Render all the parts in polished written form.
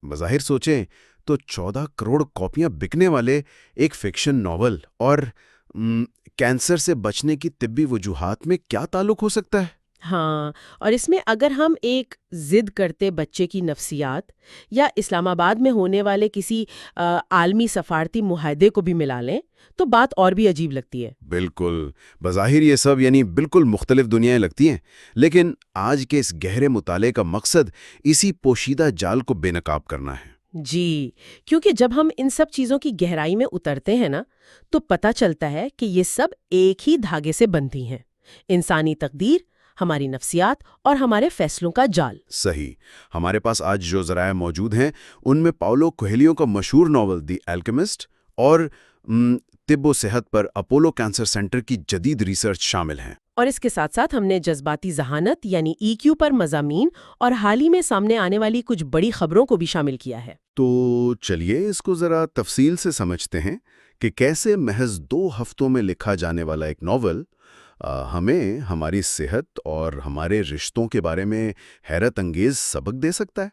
بظاہر سوچیں تو 14 کروڑ کاپیاں بکنے والے ایک فکشن ناول اور کینسر سے بچنے کی طبی وجوہات میں کیا تعلق ہو سکتا ہے؟ ہاں، اور اس میں اگر ہم ایک ضد کرتے بچے کی نفسیات یا اسلام آباد میں ہونے والے کسی عالمی سفارتی معاہدے کو بھی ملا لیں تو بات اور بھی عجیب لگتی ہے۔ بالکل، بظاہر یہ سب بالکل مختلف دنیایں لگتی ہیں، لیکن آج کے اس گہرے مطالعے کا مقصد اسی پوشیدہ جال کو بے نقاب کرنا ہے۔ جی، کیونکہ جب ہم ان سب چیزوں کی گہرائی میں اترتے ہیں نا تو پتہ چلتا ہے کہ یہ سب ایک ہی دھاگے سے بندھی ہیں: انسانی تقدیر، ہماری نفسیات اور ہمارے فیصلوں کا جال۔ صحیح۔ ہمارے پاس آج جو ذرائع موجود ہیں ان میں پاولو کویلیو کا مشہور ناول دی الکیمسٹ اور طب و صحت پر اپولو کینسر سینٹر کی جدید ریسرچ شامل ہیں۔ اور اس کے ساتھ ساتھ ہم نے جذباتی ذہانت یعنی ای کیو پر مضامین اور حال ہی میں سامنے آنے والی کچھ بڑی خبروں کو بھی شامل کیا ہے۔ تو چلیے اس کو ذرا تفصیل سے سمجھتے ہیں کہ کیسے محض 2 ہفتوں میں لکھا جانے والا ایک ناول ہمیں ہماری صحت اور ہمارے رشتوں کے بارے میں حیرت انگیز سبق دے سکتا ہے۔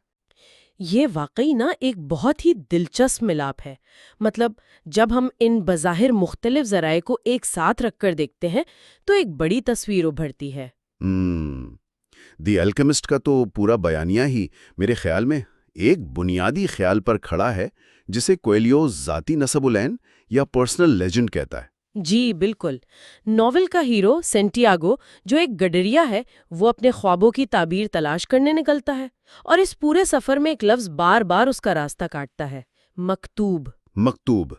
یہ واقعی ایک بہت ہی دلچسپ ملاپ ہے۔ مطلب جب ہم ان بظاہر مختلف ذرائع کو ایک ساتھ رکھ کر دیکھتے ہیں تو ایک بڑی تصویر ابھرتی ہے۔ دی الکیمسٹ کا تو پورا بیانیہ ہی میرے خیال میں ایک بنیادی خیال پر کھڑا ہے جسے کویلیو ذاتی نسب العین یا پرسنل لیجنڈ کہتا ہے۔ جی بالکل، ناول کا ہیرو سینٹیاگو جو ایک گڈریا ہے وہ اپنے خوابوں کی تعبیر تلاش کرنے نکلتا ہے، اور اس پورے سفر میں ایک لفظ بار بار اس کا راستہ کاٹتا ہے: مکتوب۔ مکتوب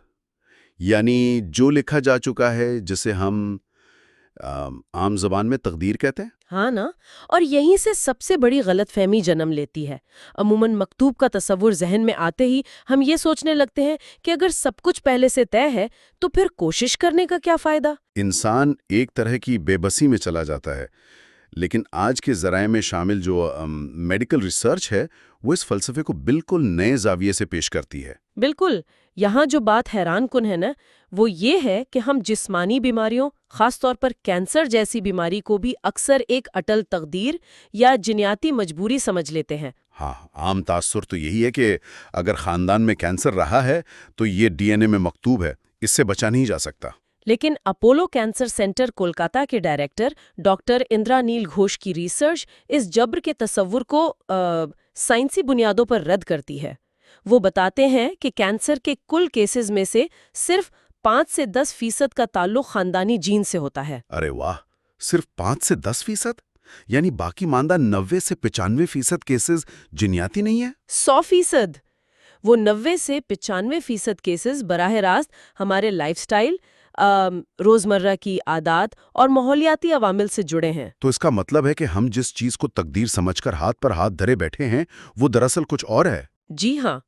یعنی جو لکھا جا چکا ہے، جسے ہم عام زبان میں تقدیر کہتے ہیں۔ ہاں نا، اور یہیں سے سب سے بڑی غلط فہمی جنم لیتی ہے۔ عموماً مکتوب کا تصور ذہن میں آتے ہی ہم یہ سوچنے لگتے ہیں کہ اگر سب کچھ پہلے سے طے ہے تو پھر کوشش کرنے کا کیا فائدہ؟ انسان ایک طرح کی بے بسی میں چلا جاتا ہے، لیکن آج کے ذرائع میں شامل جو میڈیکل ریسرچ ہے وہ اس فلسفے کو بالکل نئے زاویے سے پیش کرتی ہے۔ بالکل، یہاں جو بات حیران کن ہے نا وہ یہ ہے کہ ہم جسمانی بیماریوں، خاص طور پر کینسر جیسی بیماری کو بھی اکثر ایک اٹل تقدیر یا جنیاتی مجبوری سمجھ لیتے ہیں۔ ہاں، عام تاثر تو یہی ہے کہ اگر خاندان میں کینسر رہا ہے تو یہ ڈی این اے میں مکتوب ہے، اس سے بچا نہیں جا سکتا۔ لیکن اپولو کینسر سینٹر کولکاتہ کے ڈائریکٹر ڈاکٹر اندرا نیل گھوش کی ریسرچ اس جبر کے تصور کو سائنسی بنیادوں پر رد کرتی ہے۔ وہ بتاتے ہیں کہ کینسر کے کل کیسز میں سے صرف 5 سے 10% کا تعلق خاندانی جین سے ہوتا ہے۔ ارے واہ، صرف 5 سے 10%؟ یعنی باقی ماندہ 90 سے 95% کیسز جنیاتی نہیں ہیں؟ 100%! وہ 90 سے 95% کیسز براہ راست ہمارے لائف سٹائل، روزمرہ کی عادات اور ماحولیاتی عوامل سے جڑے ہیں۔ تو اس کا مطلب ہے کہ ہم جس چیز کو تقدیر سمجھ کر ہاتھ پر ہاتھ دھرے بیٹھے ہیں وہ دراصل کچھ اور ہے۔ جی ہاں،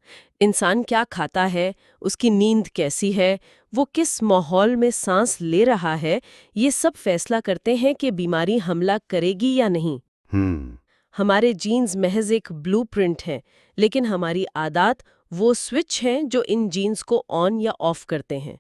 انسان کیا کھاتا ہے، اس کی نیند کیسی ہے، وہ کس ماحول میں سانس لے رہا ہے، یہ سب فیصلہ کرتے ہیں کہ بیماری حملہ کرے گی یا نہیں۔ ہمارے جینز محض ایک بلو پرنٹ ہیں، لیکن ہماری عادات وہ سوئچ ہیں جو ان جینز کو آن یا آف کرتے ہیں۔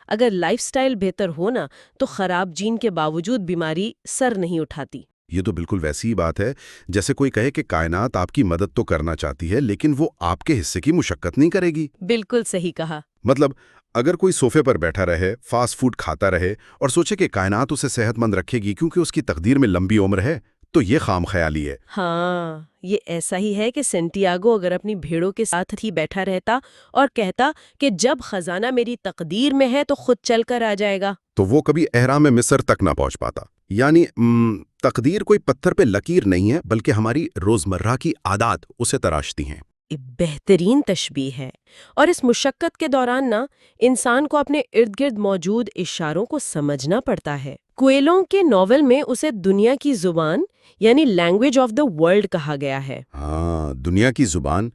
اگر لائف سٹائل بہتر ہونا تو خراب جین کے باوجود بیماری سر نہیں اٹھاتی۔ یہ تو بالکل ویسی ہی بات ہے جیسے کوئی کہے کہ کائنات آپ کی مدد تو کرنا چاہتی ہے لیکن وہ آپ کے حصے کی مشقت نہیں کرے گی۔ بالکل صحیح کہا۔ مطلب اگر کوئی صوفے پر بیٹھا رہے، فاسٹ فوڈ کھاتا رہے اور سوچے کہ کائنات اسے صحت مند رکھے گی کیونکہ اس کی تقدیر میں لمبی عمر ہے، تو یہ خام خیالی ہے۔ ہاں، یہ ایسا ہی ہے کہ سینٹیاگو اگر اپنی بھیڑوں کے ساتھ ہی بیٹھا رہتا اور کہتا کہ جب خزانہ میری تقدیر میں ہے تو خود چل کر آ جائے گا، تو وہ کبھی احرام مصر تک نہ پہنچ پاتا۔ یعنی تقدیر کوئی پتھر پہ لکیر نہیں ہے بلکہ ہماری روزمرہ کی عادات اسے تراشتی ہیں۔ بہترین تشبیہ ہے، اور اس مشقت کے دوران انسان کو اپنے ارد گرد موجود اشاروں کو سمجھنا پڑتا ہے۔ کویلو کے ناول میں اسے دنیا کی زبان یعنی لینگویج آف دا ورلڈ کہا گیا ہے۔ ہاں، دنیا کی زبان۔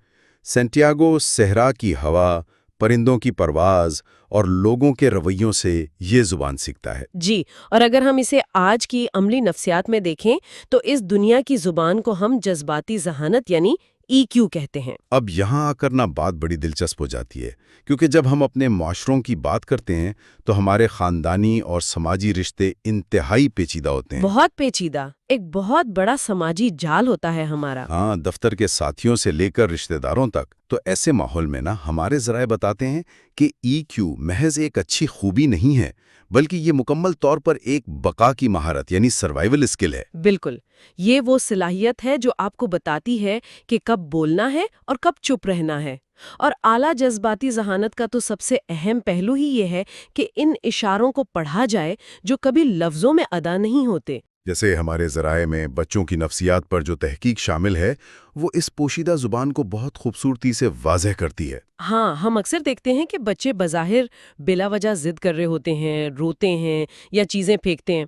سینٹیاگو صحرا کی ہوا، پرندوں کی پرواز اور لوگوں کے رویوں سے یہ زبان سیکھتا ہے۔ جی، اور اگر ہم اسے آج کی عملی نفسیات میں دیکھیں تو اس دنیا کی زبان کو ہم جذباتی ذہانت یعنی EQ کہتے ہیں۔ اب یہاں آ کر نا بات بڑی دلچسپ ہو جاتی ہے، کیونکہ جب ہم اپنے معاشروں کی بات کرتے ہیں تو ہمارے خاندانی اور سماجی رشتے انتہائی پیچیدہ ہوتے ہیں۔ بہت پیچیدہ، ایک بہت بڑا سماجی جال ہوتا ہے ہمارا۔ ہاں، دفتر کے ساتھیوں سے لے کر رشتہ داروں تک۔ تو ایسے ماحول میں نا ہمارے ذرائع بتاتے ہیں کہ EQ محض ایک اچھی خوبی نہیں ہے، بلکہ یہ مکمل طور پر ایک بقا کی مہارت یعنی سروائیول اسکل ہے۔ بالکل، یہ وہ صلاحیت ہے جو آپ کو بتاتی ہے کہ کب بولنا ہے اور کب چپ رہنا ہے۔ اور اعلیٰ جذباتی ذہانت کا تو سب سے اہم پہلو ہی یہ ہے کہ ان اشاروں کو پڑھا جائے جو کبھی لفظوں میں ادا نہیں ہوتے۔ جیسے ہمارے ذرائع میں بچوں کی نفسیات پر جو تحقیق شامل ہے، وہ اس پوشیدہ زبان کو بہت خوبصورتی سے واضح کرتی ہے۔ ہاں، ہم اکثر دیکھتے ہیں کہ بچے بظاہر بلا وجہ ضد کر رہے ہوتے ہیں، روتے ہیں یا چیزیں پھینکتے ہیں۔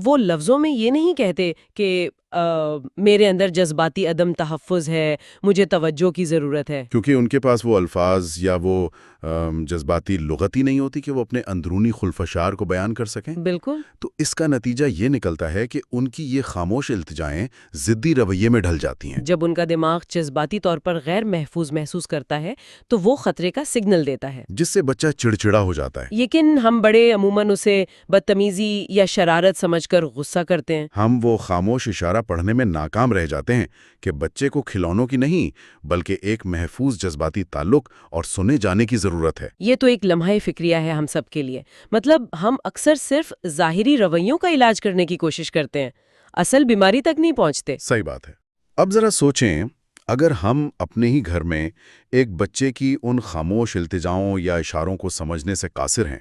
وہ لفظوں میں یہ نہیں کہتے کہ میرے اندر جذباتی عدم تحفظ ہے، مجھے توجہ کی ضرورت ہے۔ کیونکہ ان کے پاس وہ الفاظ یا وہ جذباتی لغت ہی نہیں ہوتی کہ وہ اپنے اندرونی خلفشار کو بیان کر سکیں۔ بالکل۔ تو اس کا نتیجہ یہ نکلتا ہے کہ ان کی یہ خاموش التجائیں ضدی رویے میں ڈھل جاتی ہیں۔ جب ان کا دماغ جذباتی طور پر غیر محفوظ محسوس کرتا ہے تو وہ خطرے کا سگنل دیتا ہے، جس سے بچہ چڑچڑا ہو جاتا ہے۔ لیکن ہم بڑے عموماً اسے بدتمیزی یا شرارت سمجھ کر غصہ کرتے ہیں۔ ہم وہ خاموش اشارہ پڑھنے میں ناکام رہ جاتے ہیں کہ بچے کو کھلونوں کی نہیں بلکہ ایک محفوظ جذباتی تعلق اور سنے جانے کی ضرورت ہے۔ یہ تو ایک لمحہ فکریہ ہے ہم سب کے لیے۔ مطلب ہم اکثر صرف ظاہری رویوں کا علاج کرنے کی کوشش کرتے ہیں، اصل بیماری تک نہیں پہنچتے۔ صحیح بات ہے۔ اب ذرا سوچیں، اگر ہم اپنے ہی گھر میں ایک بچے کی ان خاموش التجاؤں یا اشاروں کو سمجھنے سے قاصر ہیں،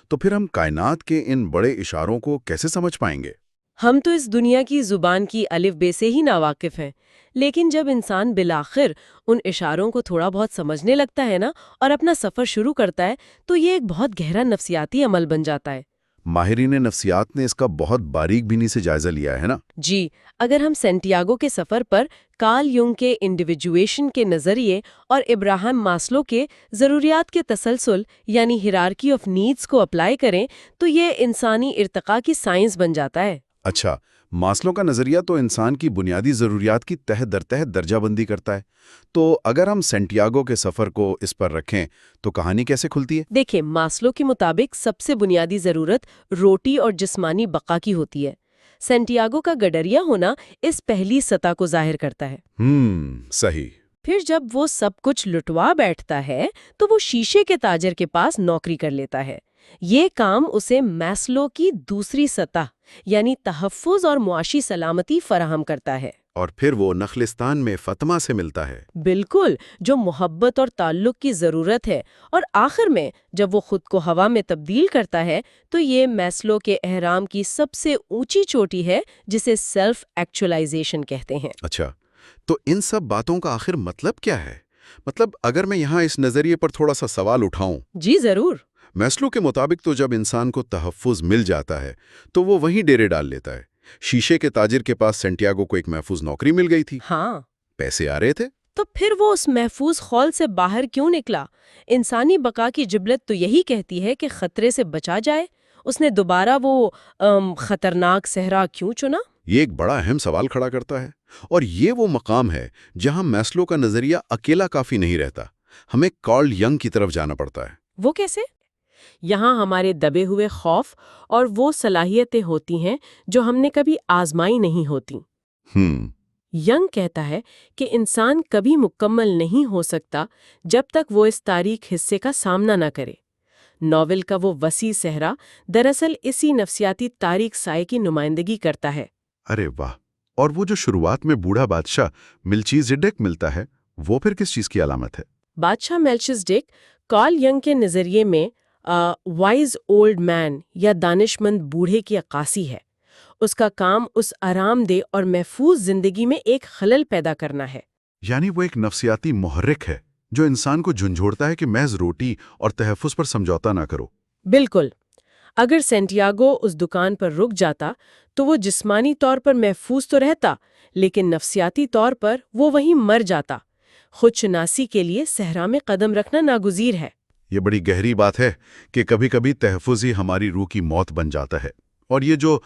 تو پھر ہم کائنات کے ان بڑے اشاروں کو کیسے سمجھ پائیں گے؟ ہم تو اس دنیا کی زبان کی الف بے سے ہی ناواقف ہیں، لیکن جب انسان بالآخر ان اشاروں کو تھوڑا بہت سمجھنے لگتا ہے نا اور اپنا سفر شروع کرتا ہے تو یہ ایک بہت گہرا نفسیاتی عمل بن جاتا ہے۔ ماہرین نفسیات نے اس کا بہت باریک بینی سے جائزہ لیا ہے نا۔ جی، اگر ہم سینٹیاگو کے سفر پر کارل یونگ کے انڈیویجویشن کے نظریے اور ابراہم ماسلو کے ضروریات کے تسلسل یعنی ہیرارکی آف نیڈز کو اپلائی کریں تو یہ انسانی ارتقاء کی سائنس بن جاتا ہے۔ اچھا، ماسلو کا نظریہ تو انسان کی بنیادی ضروریات کی تہ در تہ درجہ بندی کرتا ہے، تو اگر ہم سینٹیاگو کے سفر کو اس پر رکھیں تو کہانی کیسے کھلتی ہے؟ دیکھیں، ماسلو کے مطابق سب سے بنیادی ضرورت روٹی اور جسمانی بقا کی ہوتی ہے۔ سینٹیاگو کا گڈریا ہونا اس پہلی سطح کو ظاہر کرتا ہے۔ صحیح۔ پھر جب وہ سب کچھ لٹوا بیٹھتا ہے تو وہ شیشے کے تاجر کے پاس نوکری کر لیتا ہے۔ یہ کام اسے ماسلو کی دوسری سطح یعنی تحفظ اور معاشی سلامتی فراہم کرتا ہے۔ اور پھر وہ نخلستان میں فاطمہ سے ملتا ہے۔ بالکل، جو محبت اور تعلق کی ضرورت ہے، اور آخر میں جب وہ خود کو ہوا میں تبدیل کرتا ہے تو یہ ماسلو کے اہرام کی سب سے اونچی چوٹی ہے جسے سیلف ایکچولائزیشن کہتے ہیں۔ اچھا، تو ان سب باتوں کا آخر مطلب کیا ہے؟ مطلب اگر میں یہاں اس نظریے پر تھوڑا سا سوال اٹھاؤں۔ جی ضرور۔ ماسلو کے مطابق تو جب انسان کو تحفظ مل جاتا ہے تو وہ وہیں ڈیرے ڈال لیتا ہے۔ شیشے کے تاجر کے پاس سینٹیاگو کو ایک محفوظ نوکری مل گئی تھی، ہاں، پیسے آ رہے تھے۔ تو پھر وہ اس محفوظ خول سے باہر کیوں نکلا؟ انسانی بقا کی جبلت تو یہی کہتی ہے کہ خطرے سے بچا جائے۔ اس نے دوبارہ وہ خطرناک صحرا کیوں چنا؟ یہ ایک بڑا اہم سوال کھڑا کرتا ہے، اور یہ وہ مقام ہے جہاں ماسلو کا نظریہ اکیلا کافی نہیں رہتا، ہمیں کارل ینگ کی طرف جانا پڑتا ہے۔ وہ کیسے؟ یہاں ہمارے دبے ہوئے خوف اور وہ صلاحیتیں ہوتی ہیں جو ہم نے کبھی آزمائی نہیں ہوتی۔ ینگ کہتا ہے کہ انسان کبھی مکمل نہیں ہو سکتا جب تک وہ اس تاریک حصے کا سامنا نہ کرے۔ ناول کا وہ وسیع صحرا دراصل اسی نفسیاتی تاریک سائے کی نمائندگی کرتا ہے۔ ارے واہ! اور وہ جو شروعات میں بوڑھا بادشاہ ملچیزیڈیک ملتا ہے، وہ پھر کس چیز کی علامت ہے؟ بادشاہ میلچیزیڈیک کارل ینگ کے نظریے میں وائز اولڈ مین یا دانش مند بوڑھے کی عکاسی ہے۔ اس کا کام اس آرام دہ اور محفوظ زندگی میں ایک خلل پیدا کرنا ہے۔ یعنی وہ ایک نفسیاتی محرک ہے جو انسان کو جھنجھوڑتا ہے کہ محض روٹی اور تحفظ پر سمجھوتا نہ کرو۔ بالکل۔ اگر سینٹیاگو اس دکان پر رک جاتا تو وہ جسمانی طور پر محفوظ تو رہتا، لیکن نفسیاتی طور پر وہ وہیں مر جاتا۔ خودشناسی کے لیے صحرا میں قدم رکھنا ناگزیر ہے۔ یہ بڑی گہری بات ہے کہ کبھی کبھی تحفظ ہی ہماری روح کی موت بن جاتا ہے، اور یہ جو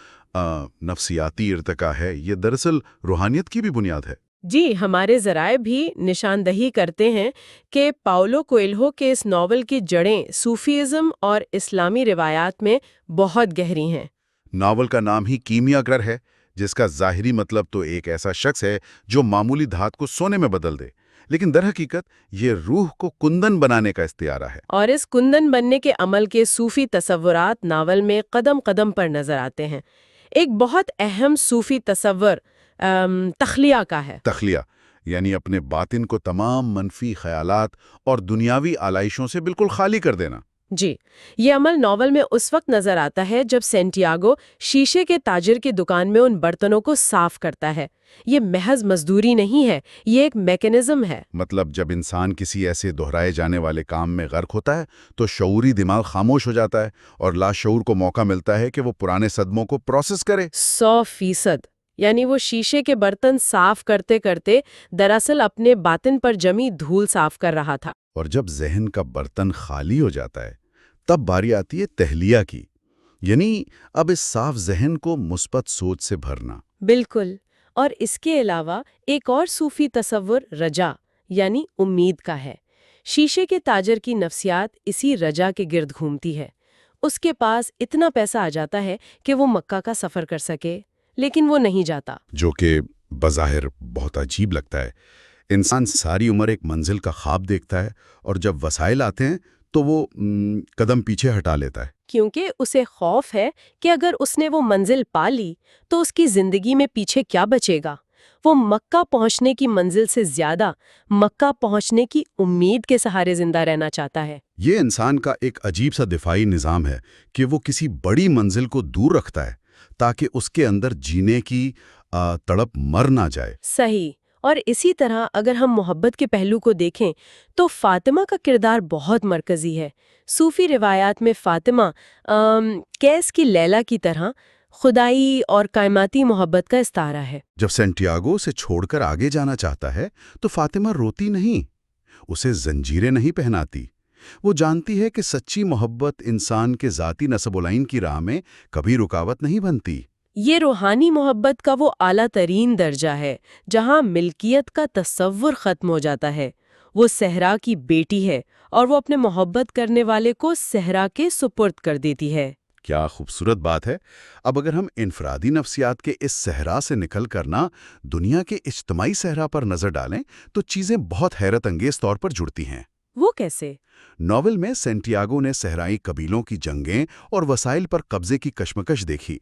نفسیاتی ارتقاء ہے، یہ دراصل روحانیت کی بھی بنیاد ہے۔ جی، ہمارے ذرائع بھی نشاندہی کرتے ہیں کہ پاولو کویلہو کے اس ناول کی جڑیں صوفیزم اور اسلامی روایات میں بہت گہری ہیں۔ ناول کا نام ہی کیمیا گر ہے، جس کا ظاہری مطلب تو ایک ایسا شخص ہے جو معمولی دھات کو سونے میں بدل دے، لیکن در حقیقت یہ روح کو کندن بنانے کا استعارہ ہے۔ اور اس کندن بننے کے عمل کے صوفی تصورات ناول میں قدم قدم پر نظر آتے ہیں۔ ایک بہت اہم صوفی تصور تخلیہ کا ہے۔ تخلیہ یعنی اپنے باطن کو تمام منفی خیالات اور دنیاوی آلائشوں سے بالکل خالی کر دینا۔ جی، یہ عمل ناول میں اس وقت نظر آتا ہے جب سینٹیاگو شیشے کے تاجر کی دکان میں ان برتنوں کو صاف کرتا ہے۔ یہ محض مزدوری نہیں ہے، یہ ایک میکینزم ہے۔ مطلب جب انسان کسی ایسے دہرائے جانے والے کام میں غرق ہوتا ہے تو شعوری دماغ خاموش ہو جاتا ہے اور لاشعور کو موقع ملتا ہے کہ وہ پرانے صدموں کو پروسیس کرے۔ 100%۔ یعنی وہ شیشے کے برتن صاف کرتے کرتے دراصل اپنے باطن پر جمی دھول صاف کر رہا تھا۔ اور جب ذہن کا برتن خالی ہو جاتا ہے تب باری آتی ہے تہلیہ کی، یعنی اب اس صاف ذہن کو مثبت سوچ سے بھرنا۔ بالکل۔ اور اس کے علاوہ ایک اور صوفی تصور رجا یعنی امید کا ہے۔ شیشے کے تاجر کی نفسیات اسی رجا کے گرد گھومتی ہے۔ اس کے پاس اتنا پیسہ آ جاتا ہے کہ وہ مکہ کا سفر کر سکے، لیکن وہ نہیں جاتا۔ جو کہ بظاہر بہت عجیب لگتا ہے۔ انسان ساری عمر ایک منزل کا خواب دیکھتا ہے اور جب وسائل آتے ہیں تو وہ قدم پیچھے ہٹا لیتا ہے۔ کیونکہ اسے خوف ہے کہ اگر اس نے وہ منزل پا لی تو اس کی زندگی میں پیچھے کیا بچے گا۔ وہ مکہ پہنچنے کی منزل سے زیادہ مکہ پہنچنے کی امید کے سہارے زندہ رہنا چاہتا ہے۔ یہ انسان کا ایک عجیب سا دفاعی نظام ہے کہ وہ کسی بڑی منزل کو دور رکھتا ہے تاکہ اس کے اندر جینے کی تڑپ مر نہ جائے۔ صحیح۔ اور اسی طرح اگر ہم محبت کے پہلو کو دیکھیں تو فاطمہ کا کردار بہت مرکزی ہے۔ صوفی روایات میں فاطمہ کیس کی لیلا کی طرح خدائی اور کائناتی محبت کا استعارہ ہے۔ جب سینٹیاگو اسے چھوڑ کر آگے جانا چاہتا ہے تو فاطمہ روتی نہیں، اسے زنجیریں نہیں پہناتی۔ وہ جانتی ہے کہ سچی محبت انسان کے ذاتی نسب العین کی راہ میں کبھی رکاوٹ نہیں بنتی۔ یہ روحانی محبت کا وہ اعلیٰ ترین درجہ ہے جہاں ملکیت کا تصور ختم ہو جاتا ہے۔ وہ صحرا کی بیٹی ہے اور وہ اپنے محبت کرنے والے کو صحرا کے سپرد کر دیتی ہے۔ کیا خوبصورت بات ہے۔ اب اگر ہم انفرادی نفسیات کے اس صحرا سے نکل کرنا دنیا کے اجتماعی صحرا پر نظر ڈالیں تو چیزیں بہت حیرت انگیز طور پر جڑتی ہیں۔ وہ کیسے؟ ناول میں سینٹیاگو نے صحرائی قبیلوں کی جنگیں اور وسائل پر قبضے کی کشمکش دیکھی۔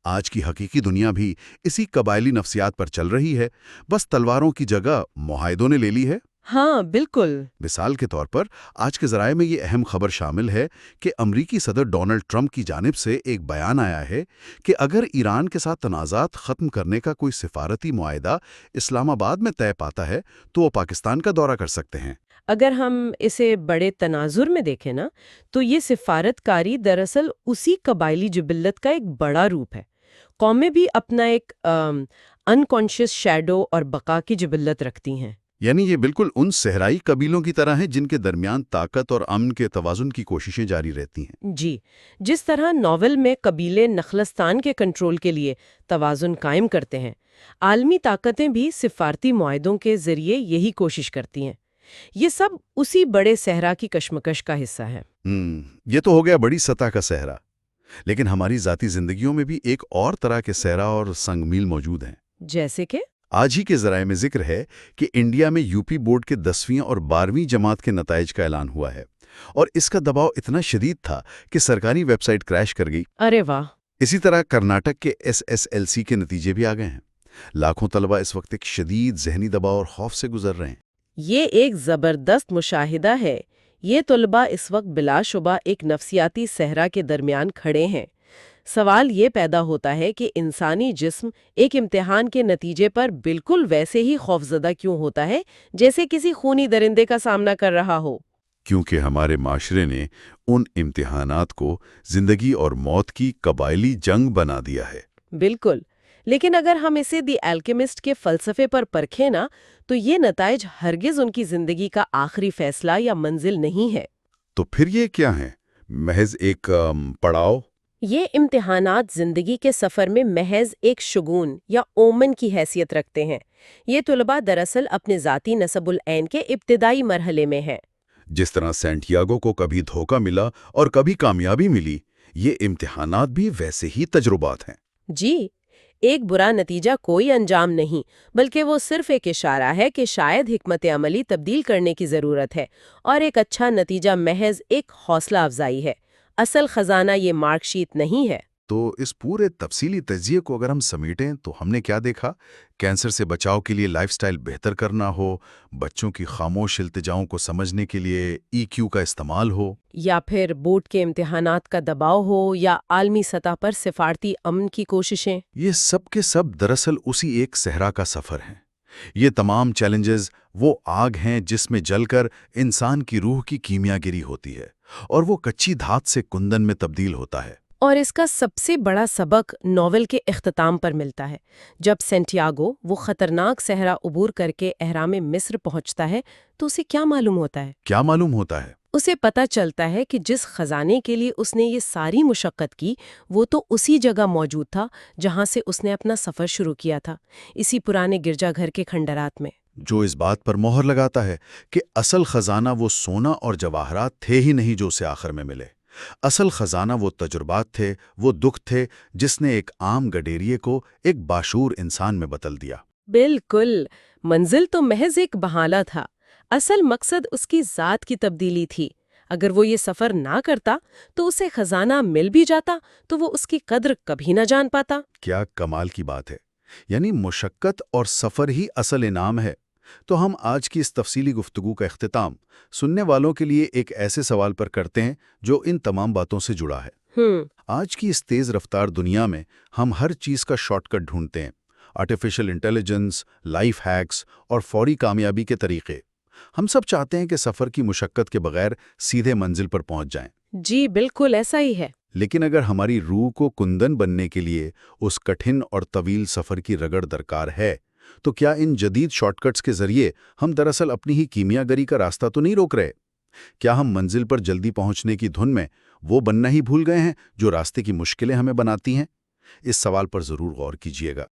آج کی حقیقی دنیا بھی اسی قبائلی نفسیات پر چل رہی ہے، بس تلواروں کی جگہ معاہدوں نے لے لی ہے۔ ہاں بالکل۔ مثال کے طور پر آج کے ذرائع میں یہ اہم خبر شامل ہے کہ امریکی صدر ڈونلڈ ٹرمپ کی جانب سے ایک بیان آیا ہے کہ اگر ایران کے ساتھ تنازعات ختم کرنے کا کوئی سفارتی معاہدہ اسلام آباد میں طے پاتا ہے تو وہ پاکستان کا دورہ کر سکتے ہیں۔ اگر ہم اسے بڑے تناظر میں دیکھیں نا تو یہ سفارت کاری دراصل اسی قبائلی جبلت کا ایک بڑا روپ ہے۔ قومیں بھی اپنا ایک انکانشیس شیڈو اور بقا کی جبلت رکھتی ہیں۔ یعنی یہ بالکل ان صحرائی قبیلوں کی طرح ہیں جن کے درمیان طاقت اور امن کے توازن کی کوششیں جاری رہتی ہیں۔ جی، جس طرح ناول میں قبیلے نخلستان کے کنٹرول کے لیے توازن قائم کرتے ہیں، عالمی طاقتیں بھی سفارتی معاہدوں کے ذریعے یہی کوشش کرتی ہیں۔ یہ سب اسی بڑے صحرا کی کشمکش کا حصہ ہے۔ یہ تو ہو گیا بڑی سطح کا صحرا، لیکن ہماری ذاتی زندگیوں میں بھی ایک اور طرح کے صحرا اور سنگ میل موجود ہیں۔ جیسے کہ آج ہی کے ذرائع میں ذکر ہے کہ انڈیا میں یو پی بورڈ کے 10ویں اور 12ویں جماعت کے نتائج کا اعلان ہوا ہے، اور اس کا دباؤ اتنا شدید تھا کہ سرکاری ویب سائٹ کریش کر گئی۔ ارے واہ! اسی طرح کرناٹک کے SSLC کے نتیجے بھی آ گئے ہیں۔ لاکھوں طلبہ اس وقت ایک شدید ذہنی دباؤ اور خوف سے گزر رہے ہیں۔ یہ ایک زبردست مشاہدہ ہے۔ یہ طلباء اس وقت بلا شبہ ایک نفسیاتی صحرا کے درمیان کھڑے ہیں۔ سوال یہ پیدا ہوتا ہے کہ انسانی جسم ایک امتحان کے نتیجے پر بالکل ویسے ہی خوفزدہ کیوں ہوتا ہے جیسے کسی خونی درندے کا سامنا کر رہا ہو؟ کیونکہ ہمارے معاشرے نے ان امتحانات کو زندگی اور موت کی قبائلی جنگ بنا دیا ہے۔ بالکل، لیکن اگر ہم اسے دی الکیمسٹ کے فلسفے پر پرکھیں نا تو یہ نتائج ہرگز ان کی زندگی کا آخری فیصلہ یا منزل نہیں ہے۔ تو پھر یہ کیا ہے؟ محض ایک پڑاؤ؟ یہ امتحانات زندگی کے سفر میں محض ایک شگون یا اومن کی حیثیت رکھتے ہیں۔ یہ طلباء دراصل اپنے ذاتی نسب العین کے ابتدائی مرحلے میں ہیں۔ جس طرح سینٹیاگو کو کبھی دھوکہ ملا اور کبھی کامیابی ملی، یہ امتحانات بھی ویسے ہی تجربات ہیں۔ جی، ایک برا نتیجہ کوئی انجام نہیں، بلکہ وہ صرف ایک اشارہ ہے کہ شاید حکمت عملی تبدیل کرنے کی ضرورت ہے، اور ایک اچھا نتیجہ محض ایک حوصلہ افزائی ہے۔ اصل خزانہ یہ مارک شیٹ نہیں ہے۔ تو اس پورے تفصیلی تجزیے کو اگر ہم سمیٹیں تو ہم نے کیا دیکھا؟ کینسر سے بچاؤ کے لیے لائف سٹائل بہتر کرنا ہو، بچوں کی خاموش التجاؤں کو سمجھنے کے لیے EQ کا استعمال ہو، یا پھر بورڈ کے امتحانات کا دباؤ ہو، یا عالمی سطح پر سفارتی امن کی کوششیں۔ یہ سب کے سب دراصل اسی ایک صحرا کا سفر ہیں۔ یہ تمام چیلنجز وہ آگ ہیں جس میں جل کر انسان کی روح کی کیمیا گری ہوتی ہے اور وہ کچی دھات سے کندن میں تبدیل ہوتا ہے۔ اور اس کا سب سے بڑا سبق ناول کے اختتام پر ملتا ہے، جب سینٹیاگو وہ خطرناک صحرا عبور کر کے اہرام مصر پہنچتا ہے تو اسے کیا معلوم ہوتا ہے؟ کیا معلوم ہوتا ہے؟ اسے پتہ چلتا ہے کہ جس خزانے کے لیے اس نے یہ ساری مشقت کی وہ تو اسی جگہ موجود تھا جہاں سے اس نے اپنا سفر شروع کیا تھا، اسی پرانے گرجا گھر کے کھنڈرات میں۔ جو اس بات پر مہر لگاتا ہے کہ اصل خزانہ وہ سونا اور جواہرات تھے ہی نہیں جو اسے آخر میں ملے۔ اصل خزانہ وہ تجربات تھے، وہ دکھ تھے جس نے ایک عام گڈیریے کو ایک باشعور انسان میں بدل دیا۔ بالکل، منزل تو محض ایک بہانہ تھا، اصل مقصد اس کی ذات کی تبدیلی تھی۔ اگر وہ یہ سفر نہ کرتا تو اسے خزانہ مل بھی جاتا تو وہ اس کی قدر کبھی نہ جان پاتا۔ کیا کمال کی بات ہے! یعنی مشقت اور سفر ہی اصل انعام ہے۔ تو ہم آج کی اس تفصیلی گفتگو کا اختتام سننے والوں کے لیے ایک ایسے سوال پر کرتے ہیں جو ان تمام باتوں سے جڑا ہے۔ آج کی اس تیز رفتار دنیا میں ہم ہر چیز کا شارٹ کٹ ڈھونڈتے ہیں، آرٹیفیشل انٹیلیجنس، لائف ہیکس اور فوری کامیابی کے طریقے۔ ہم سب چاہتے ہیں کہ سفر کی مشقت کے بغیر سیدھے منزل پر پہنچ جائیں۔ جی بالکل ایسا ہی ہے۔ لیکن اگر ہماری روح کو کندن بننے کے لیے اس کٹھن اور طویل سفر کی رگڑ درکار ہے، تو کیا ان جدید شارٹ کٹس کے ذریعے ہم دراصل اپنی ہی کیمیا گری کا راستہ تو نہیں روک رہے؟ کیا ہم منزل پر جلدی پہنچنے کی دھن میں وہ بننا ہی بھول گئے ہیں جو راستے کی مشکلیں ہمیں بناتی ہیں؟ اس سوال پر ضرور غور کیجیے گا۔